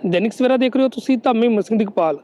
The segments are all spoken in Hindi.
दैनिक सवेरा देख रहे हो ਤੁਸੀਂ ਧਾਮੀ ਸਿੰਘ ਦਿਗਪਾਲ।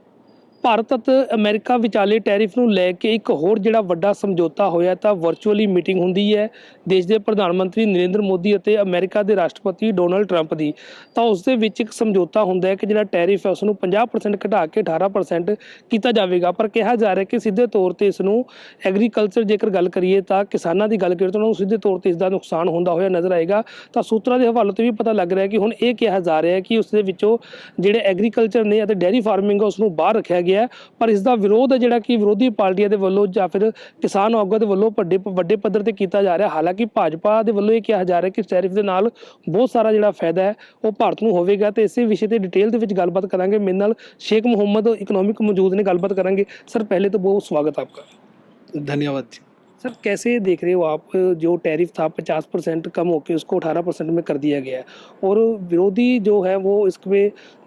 ਭਾਰਤ ਅਤੇ ਅਮਰੀਕਾ ਵਿਚਾਲੇ ਟੈਰਿਫ ਨੂੰ ਲੈ ਕੇ ਇੱਕ ਹੋਰ ਜਿਹੜਾ ਵੱਡਾ ਸਮਝੌਤਾ ਹੋਇਆ ਤਾਂ ਵਰਚੁਅਲੀ ਮੀਟਿੰਗ ਹੁੰਦੀ ਹੈ ਦੇਸ਼ ਦੇ ਪ੍ਰਧਾਨ ਮੰਤਰੀ ਨਰਿੰਦਰ ਮੋਦੀ ਅਤੇ ਅਮਰੀਕਾ ਦੇ ਰਾਸ਼ਟਰਪਤੀ ਡੋਨਲਡ ਟਰੰਪ ਦੀ। ਤਾਂ ਉਸ ਦੇ ਵਿੱਚ ਇੱਕ ਸਮਝੌਤਾ ਹੁੰਦਾ ਹੈ ਕਿ ਜਿਹੜਾ ਟੈਰਿਫ ਹੈ ਉਸ ਨੂੰ 50% ਘਟਾ ਕੇ 18% ਕੀਤਾ ਜਾਵੇਗਾ। ਪਰ ਕਿਹਾ ਜਾ ਰਿਹਾ ਕਿ ਸਿੱਧੇ ਤੌਰ ਤੇ ਇਸ ਨੂੰ ਐਗਰੀਕਲਚਰ ਜੇਕਰ ਗੱਲ ਕਰੀਏ ਤਾਂ ਕਿਸਾਨਾਂ ਦੀ ਗੱਲ ਕਰੀਏ ਤਾਂ ਉਹਨਾਂ ਨੂੰ ਸਿੱਧੇ ਤੌਰ ਤੇ ਇਸ ਦਾ ਨੁਕਸਾਨ ਹੁੰਦਾ ਹੋਇਆ ਨਜ਼ਰ ਆਏਗਾ। ਤਾਂ ਸੂਤਰਾਂ ਦੇ ਹਵਾਲੇ ਤੋਂ ਵੀ ਪਤਾ ਲੱਗ ਰਿਹਾ ਕਿ ਹੁਣ ਇਹ ਕਿਹਾ ਜਾ ਰਿਹਾ ਹੈ ਕਿ ਉਸ ਦੇ ਵਿੱਚੋਂ ਜਿਹੜੇ ਐਗਰੀਕਲਚਰ ਨੇ ਅਤੇ ਡੇਅਰੀ ਫਾਰਮਿੰਗ ਉਸ ਨੂੰ ਬਾਹਰ ਰੱਖਿਆ ਗਿਆ ਹੈ। ਪਰ ਇਸ ਦਾ ਵਿਰੋਧ ਹੈ ਜਿਹੜਾ ਕਿ ਵਿਰੋਧੀ ਪਾਰਟੀਆਂ ਦੇ ਵੱਲੋਂ ਜਾਂ ਫਿਰ ਕਿਸਾਨ ਆਗੂਆਂ ਦੇ ਵੱਲੋਂ ਵੱਡੇ ਪੱਧਰ ਤੇ ਕੀਤਾ ਜਾ ਰਿਹਾ। ਹਾਲਾਂਕਿ ਭਾਜਪਾ ਦੇ ਵੱਲੋਂ ਇਹ ਕਿਹਾ ਜਾ ਰਿਹਾ ਕਿ ਟੈਰਿਫ ਦੇ ਨਾਲ ਬਹੁਤ ਸਾਰਾ ਜਿਹੜਾ ਫਾਇਦਾ ਹੈ ਉਹ ਭਾਰਤ ਨੂੰ ਹੋਵੇਗਾ। ਤੇ ਇਸੇ ਵਿਸ਼ੇ ਤੇ डिटेल ਦੇ ਵਿੱਚ ਗੱਲਬਾਤ ਕਰਾਂਗੇ। ਮੇਰੇ ਨਾਲ शेख मोहम्मद इकोनॉमिक मौजूद ने, गलबात करेंगे। सर पहले तो बहुत स्वागत आपका। धन्यवाद जी। सर कैसे देख रहे हो आप जो टैरिफ था 50% कम होकर उसको 18% में कर दिया गया है और विरोधी जो है वो इसमें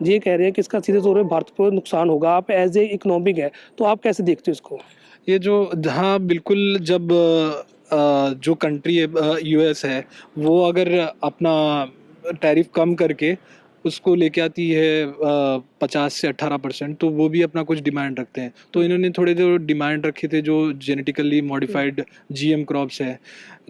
ये कह रहे हैं कि इसका सीधे तौर पर भारत को नुकसान होगा। आप एज ए इकोनॉमिक है तो आप कैसे देखते हो इसको? ये जो हाँ बिल्कुल, जब जो कंट्री है यूएस है वो अगर अपना टैरिफ कम करके उसको लेके आती है 50 से 18%, तो वो भी अपना कुछ डिमांड रखते हैं। तो इन्होंने थोड़े जो डिमांड रखे थे जो जेनेटिकली मॉडिफाइड जीएम क्रॉप्स है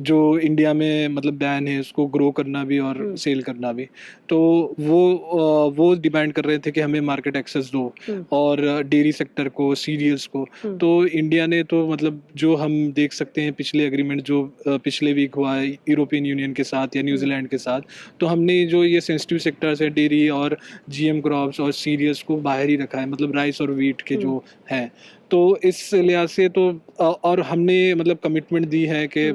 जो इंडिया में मतलब बैन है उसको ग्रो करना भी और सेल करना भी, तो वो डिमांड कर रहे थे कि हमें मार्केट एक्सेस दो और डेयरी सेक्टर को, सीरियल्स को। तो इंडिया ने तो मतलब जो हम देख सकते हैं पिछले एग्रीमेंट जो पिछले वीक हुआ है यूरोपियन यूनियन के साथ या न्यूजीलैंड के साथ, तो हमने जो ये सेंसिटिव सेक्टर्स है डेयरी और जीएम क्रॉप्स और सीरियल्स को बाहर ही रखा है, मतलब राइस और वीट के जो हैं। तो इस लिहाज से तो और हमने मतलब कमिटमेंट दी है कि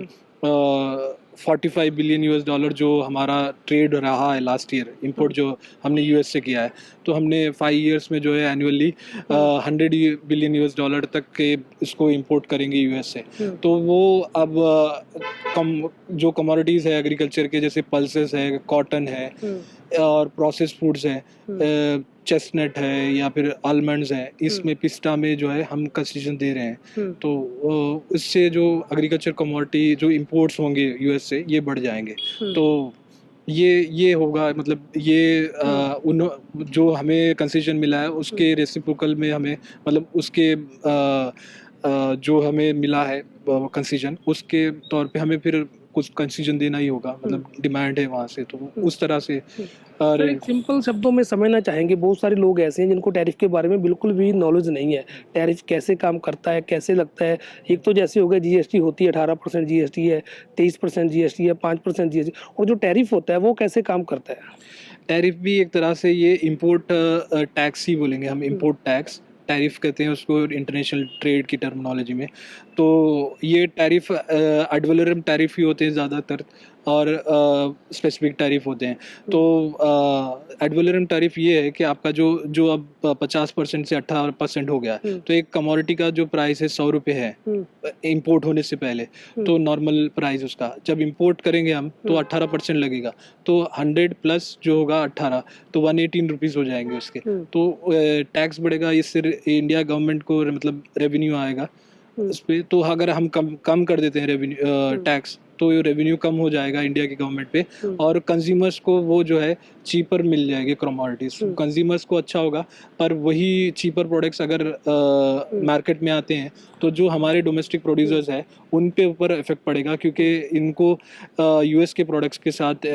45 बिलियन यूएस डॉलर जो हमारा ट्रेड रहा है लास्ट ईयर, इंपोर्ट जो हमने यूएस से किया है, तो हमने 5 ईयर्स में जो है एनुअली 100 बिलियन यूएस डॉलर तक के इसको इंपोर्ट करेंगे यूएस से। तो वो अब जो कमोडिटीज़ है एग्रीकल्चर के, जैसे पल्सेस है, कॉटन है और प्रोसेस फूड्स है, चेस्टनट है या फिर आलमंड्स है, इसमें पिस्ता में जो है हम कंसेशन दे रहे हैं। तो इससे जो एग्रीकल्चर कमोडिटी जो इंपोर्ट्स होंगे यूएस से ये बढ़ जाएंगे। तो ये होगा, मतलब ये उन जो हमें कंसेशन मिला है उसके रेसिप्रोकल में हमें मतलब उसके जो हमें मिला है कंसेशन उसके तौर पे हमें फिर कुछ कंसेशन देना ही होगा, मतलब डिमांड है वहाँ से, तो उस तरह से। और एक सिंपल शब्दों में समझना चाहेंगे, बहुत सारे लोग ऐसे हैं जिनको टैरिफ के बारे में बिल्कुल भी नॉलेज नहीं है। टैरिफ कैसे काम करता है, कैसे लगता है? एक तो जैसे हो गया जीएसटी होती है, 18% जीएसटी है, 23% जीएसटी है, 5% जीएसटी, और जो टैरिफ होता है वो कैसे काम करता है? टैरिफ भी एक तरह से ये इंपोर्ट टैक्स ही बोलेंगे हम, इंपोर्ट टैक्स टैरिफ कहते हैं उसको इंटरनेशनल ट्रेड की टर्मिनोलॉजी में। तो ये टैरिफ एड वैलोरम टैरिफ ही होते हैं ज़्यादातर और स्पेसिफिक टैरिफ होते हैं। तो एड वैलोरम टैरिफ ये है कि आपका जो अब 50% से 18% हो गया, तो एक कमोडिटी का जो प्राइस है 100 रुपये है इंपोर्ट होने से पहले, तो नॉर्मल प्राइस उसका जब इंपोर्ट करेंगे हम तो 18% लगेगा, तो 100 प्लस जो होगा 18, तो 118 रुपीज़ हो जाएंगे उसके। तो टैक्स बढ़ेगा, इससे इंडिया गवर्नमेंट को मतलब रेवेन्यू आएगा उस पर। तो अगर हम कम कर देते हैं रेवेन्यू टैक्स, तो ये रेवेन्यू कम हो जाएगा इंडिया की गवर्नमेंट पे और कंज्यूमर्स को वो जो है चीपर मिल जाएगी कमोडिटीज। कंज्यूमर्स को अच्छा होगा, पर वही चीपर प्रोडक्ट्स अगर मार्केट में आते हैं तो जो हमारे डोमेस्टिक प्रोड्यूसर्स हैं उन पे ऊपर इफेक्ट पड़ेगा, क्योंकि इनको यूएस के प्रोडक्ट्स के साथ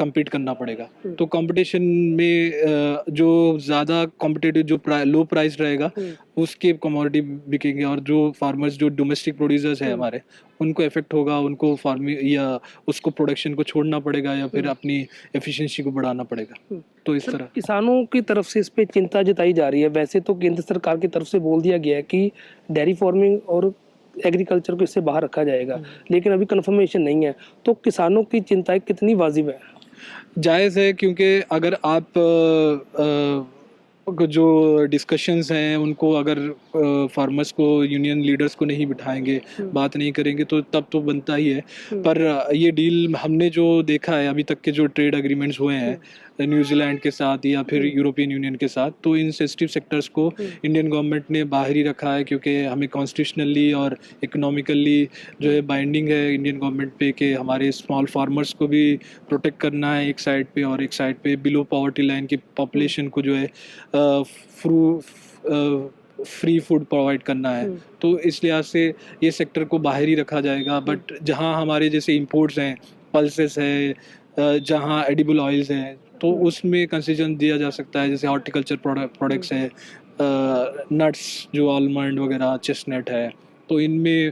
compete करना पड़ेगा। तो कंपटीशन में जो ज़्यादा कॉम्पिटिटिव जो लो प्राइस रहेगा उसके कमोडिटी बिकेंगे, और जो फार्मर्स जो डोमेस्टिक प्रोड्यूसर्स है हमारे उनको इफेक्ट होगा, उनको फार्मिंग या उसको प्रोडक्शन को छोड़ना पड़ेगा या फिर अपनी एफिशिएंसी को बढ़ाना पड़ेगा। तो इस तरह किसानों की तरफ से इस पे चिंता जताई जा रही है। वैसे तो केंद्र सरकार की तरफ से बोल दिया गया है कि डेयरी फार्मिंग और एग्रीकल्चर को इससे बाहर रखा जाएगा, लेकिन अभी कंफर्मेशन नहीं है। तो किसानों की चिंताएं कितनी वाजिब है? जायज़ है, क्योंकि अगर आप जो डिस्कशंस हैं उनको अगर फार्मर्स को, यूनियन लीडर्स को नहीं बिठाएंगे, बात नहीं करेंगे, तो तब तो बनता ही है। पर ये डील हमने जो देखा है अभी तक के जो ट्रेड एग्रीमेंट्स हुए हैं न्यूजीलैंड के साथ या फिर यूरोपियन यूनियन के साथ। तो इन सेंसिटिव सेक्टर्स को इंडियन गवर्नमेंट ने बाहर ही रखा है, क्योंकि हमें कॉन्स्टिट्यूशनली और इकोनॉमिकली जो है बाइंडिंग है इंडियन गवर्नमेंट पे कि हमारे स्मॉल फार्मर्स को भी प्रोटेक्ट करना है एक साइड पे, और एक साइड पे बिलो पॉवर्टी लाइन की पॉपुलेशन को जो है फ्री फूड प्रोवाइड करना है। तो इस लिहाज से ये सेक्टर को बाहर ही रखा जाएगा। बट जहाँ हमारे जैसे इंपोर्ट्स हैं, पल्सेस है, जहाँ एडिबल ऑयल्स हैं, तो उसमें कंसेशन दिया जा सकता है। जैसे हॉर्टिकल्चर प्रोडक्ट्स है, नट्स जो आलमंड वगैरह, चेस्टनट है, तो इनमें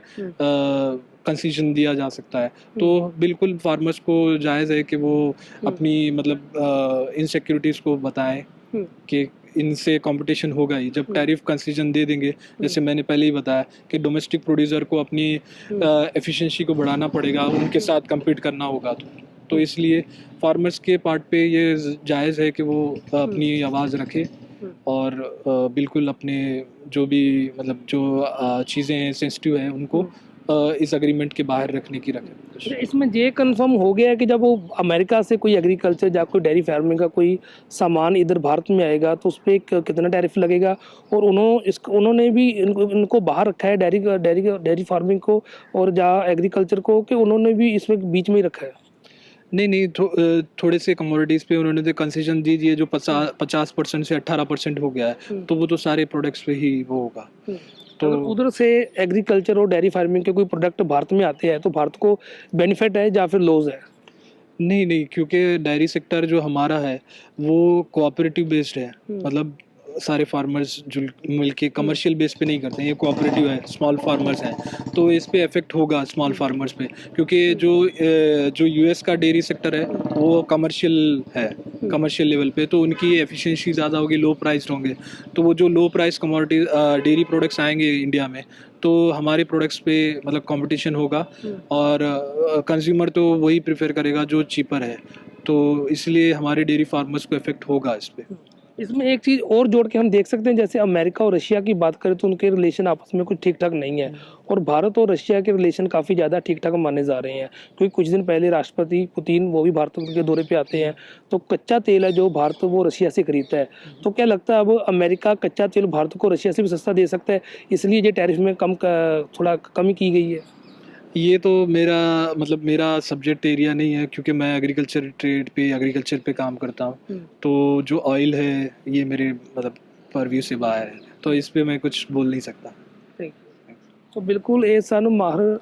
कंसेशन दिया जा सकता है। तो बिल्कुल फार्मर्स को जायज़ है कि वो अपनी मतलब इनसिक्योरिटीज़ को बताएं कि इनसे कंपटीशन होगा ही जब टैरिफ कंसेशन दे देंगे। जैसे मैंने पहले ही बताया कि डोमेस्टिक प्रोड्यूसर को अपनी एफिशिएंसी को बढ़ाना पड़ेगा, उनके साथ compete करना होगा। तो इसलिए फार्मर्स के पार्ट पे ये जायज़ है कि वो अपनी आवाज़ रखे और बिल्कुल अपने जो भी मतलब जो चीज़ें हैं सेंसिटिव हैं उनको इस एग्रीमेंट के बाहर रखने की रखें। इसमें ये कंफर्म हो गया है कि जब वो अमेरिका से कोई एग्रीकल्चर या कोई डेयरी फार्मिंग का कोई सामान इधर भारत में आएगा तो उस पर कितना टैरिफ लगेगा, और उन्होंने भी इनको बाहर रखा है डेयरी फार्मिंग को और जहाँ एग्रीकल्चर को, कि उन्होंने भी इसमें बीच में ही रखा है? नहीं, थोड़े से कमोडिटीज़ पे उन्होंने तो कंसेशन दी है जो 50% से 18% हो गया है। तो वो तो सारे प्रोडक्ट्स पे ही वो होगा। तो उधर से एग्रीकल्चर और डेयरी फार्मिंग के कोई प्रोडक्ट भारत में आते हैं तो भारत को बेनिफिट है या फिर लॉस है? नहीं, क्योंकि डेयरी सेक्टर जो हमारा है वो कोऑपरेटिव बेस्ड है। मतलब सारे फार्मर्स जो मिलके कमर्शियल बेस पे नहीं करते हैं, ये कोऑपरेटिव है, स्मॉल फार्मर्स हैं, तो इस पे इफेक्ट होगा स्मॉल फार्मर्स पे। क्योंकि जो यूएस का डेयरी सेक्टर है वो कमर्शियल है, कमर्शियल लेवल पे, तो उनकी एफिशिएंसी ज़्यादा होगी, लो प्राइस होंगे। तो वो जो लो प्राइस कमोडिटी डेयरी प्रोडक्ट्स आएंगे इंडिया में, तो हमारे प्रोडक्ट्स पे मतलब कंपटीशन होगा और कंज्यूमर तो वही प्रेफर करेगा जो चीपर है। तो इसलिए हमारे डेयरी फार्मर्स को इफेक्ट होगा इस पे। इसमें एक चीज़ और जोड़ के हम देख सकते हैं, जैसे अमेरिका और रशिया की बात करें तो उनके रिलेशन आपस में कुछ ठीक ठाक नहीं है, और भारत और रशिया के रिलेशन काफ़ी ज़्यादा ठीक ठाक माने जा रहे हैं। क्योंकि कुछ दिन पहले राष्ट्रपति पुतिन वो भी भारत के दौरे पे आते हैं, तो कच्चा तेल है जो भारत वो रशिया से खरीदता है। तो क्या लगता है अब अमेरिका कच्चा तेल भारत को रशिया से भी सस्ता दे सकता है, इसलिए ये टैरिफ में थोड़ा कमी की गई है? ये तो मेरा सब्जेक्ट एरिया नहीं है, क्योंकि मैं एग्रीकल्चर पे काम करता हूँ। तो जो ऑयल है ये मेरे मतलब परव्यू से बाहर है, तो इस पे मैं कुछ बोल नहीं सकता। तो ਬਿਲਕੁਲ ਇਹ ਸਾਨੂੰ ਮਾਹਰ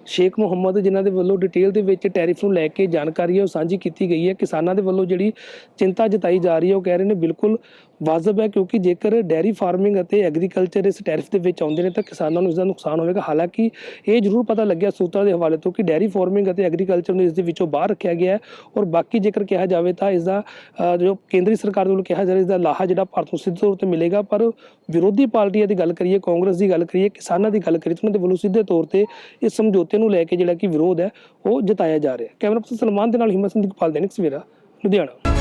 ਸ਼ੇਖ ਮੁਹੰਮਦ ਜਿਨ੍ਹਾਂ ਦੇ ਵੱਲੋਂ ਡਿਟੇਲ ਦੇ ਵਿੱਚ ਟੈਰਿਫ ਨੂੰ ਲੈ ਕੇ ਜਾਣਕਾਰੀ ਹੈ ਉਹ ਸਾਂਝੀ ਕੀਤੀ ਗਈ ਹੈ। ਕਿਸਾਨਾਂ ਦੇ ਵੱਲੋਂ ਜਿਹੜੀ ਚਿੰਤਾ ਜਤਾਈ ਜਾ ਰਹੀ ਹੈ ਉਹ ਕਹਿ ਰਹੇ ਨੇ ਬਿਲਕੁਲ ਵਾਜਬ ਹੈ, ਕਿਉਂਕਿ ਜੇਕਰ ਡੈਰੀ ਫਾਰਮਿੰਗ ਅਤੇ ਐਗਰੀਕਲਚਰ ਇਸ ਟੈਰਿਫ ਦੇ ਵਿੱਚ ਆਉਂਦੇ ਨੇ ਤਾਂ ਕਿਸਾਨਾਂ ਨੂੰ ਇਸ ਦਾ ਨੁਕਸਾਨ ਹੋਵੇਗਾ। ਹਾਲਾਂਕਿ ਇਹ ਜ਼ਰੂਰ ਪਤਾ ਲੱਗਿਆ ਸੂਤਰਾਂ ਦੇ ਹਵਾਲੇ ਤੋਂ ਕਿ ਡੈਰੀ ਫਾਰਮਿੰਗ ਅਤੇ ਐਗਰੀਕਲਚਰ ਨੂੰ ਇਸ ਦੇ ਵਿੱਚੋਂ ਬਾਹਰ ਰੱਖਿਆ ਗਿਆ ਹੈ, ਔਰ ਬਾਕੀ ਜੇਕਰ ਕਿਹਾ ਜਾਵੇ ਤਾਂ ਇਸ ਦਾ ਜੋ ਕੇਂਦਰੀ ਸਰਕਾਰ ਵੱਲੋਂ ਕਿਹਾ ਜਾ ਰਿਹਾ ਇਸ ਦਾ ਲਾਹਾ ਜਿਹੜਾ ਭਾਰਤ ਨੂੰ ਸਿੱਧੇ ਤੌਰ 'ਤੇ ਮਿਲੇਗਾ। ਪਰ ਵਿਰੋਧੀ ਪਾਰਟੀਆਂ ਦੀ ਗੱਲ ਕਰੀਏ, ਕਾਂਗਰਸ ਦੀ ਗੱਲ ਕਰੀਏ, ਕਿਸਾਨਾਂ ਦੀ ਗੱਲ ਕਰੀਏ ਤਾਂ ਉਹਨਾਂ ਦੇ ਵੱਲੋਂ ਸਿੱਧੇ ਤੌਰ 'ਤੇ ਇਸ ਸਮਝੌਤੇ ਨੂੰ ਲੈ ਕੇ ਜਿਹੜਾ ਕਿ ਵਿਰੋਧ ਹੈ ਉਹ ਜਤਾਇਆ ਜਾ ਰਿਹਾ ਹੈ। ਕੈਮਰਾ ਪਰਸਨ ਸਲਮਾਨ ਦੇ ਨਾਲ ਹਿੰਮਤ ਸਿੰਘ ਇਕਬਾਲ, दैनिक सवेरा, लुधियाना।